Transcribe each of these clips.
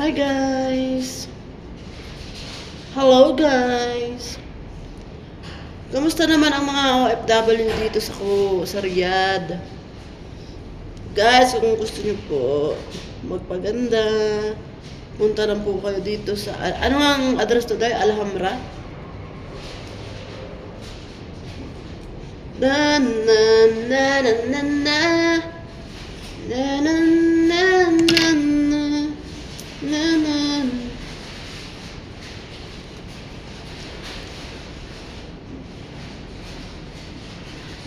Hi guys! Hello guys! Kamusta naman ang mga OFW dito sa Riyadh? Guys, kung gusto niyo po magpaganda, punta lang po kayo dito sa... Ano ang address to tayo? Alhambra? Na na na na na na na na na na na na.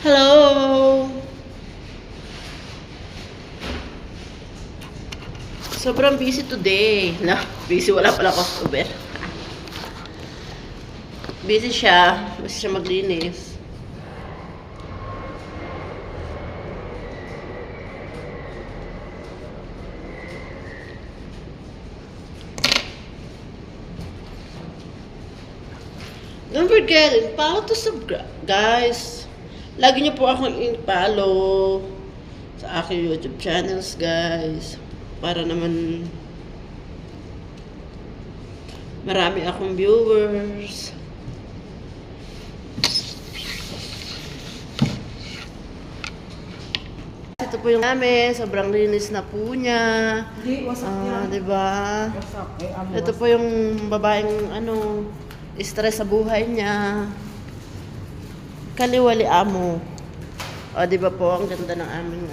Hello! Sobrang busy today. No, busy, wala pala customer. Busy siya maglinis. Don't forget, follow to subscribe, guys. Lagi niyo po akong i-follow sa aking YouTube channels, guys. Para naman marami akong viewers. Ito po yung namin, sobrang linis na po niya. Diba? Ito po yung babaeng stress sa buhay niya. Kaliwali amo. O, diba po, ang ganda ng aming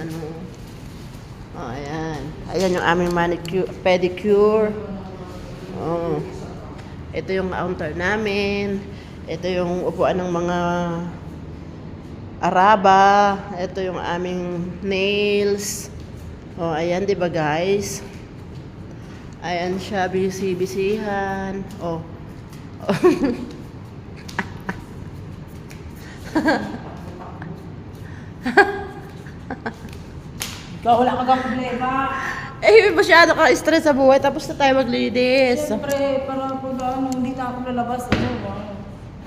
O, ayan. Ayan yung aming manicure, pedicure. O, ito yung counter namin. Ito yung upuan ng mga Araba. Ito yung aming nails. O, ayan, diba guys? Ayan siya, busy-busyhan. O. Ikaw wala kang problema. Masyado ka stress sa buhay, tapos na tayo maglinis. Siyempre, para pag hindi na ako lalabas,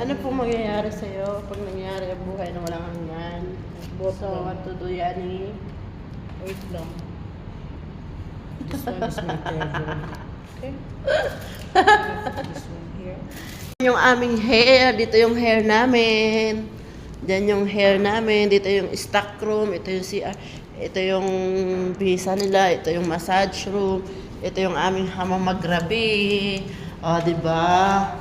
Ano pong mangyayari sa'yo pag nangyari ang buhay na walang hanggan? So, what to do, Yani? Wait lang. This one is my favorite. Okay? This one here. Yung aming hair, dito yung hair namin. Diyan yung hair namin, dito yung stock room, ito yung CR, ito yung visa nila, ito yung massage room, ito yung aming hamam maggabi. O, diba?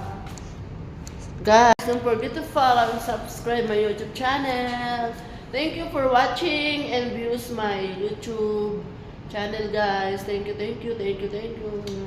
Guys, don't forget to follow and subscribe my YouTube channel. Thank you for watching and views my YouTube channel, guys. Thank you, thank you, thank you, thank you.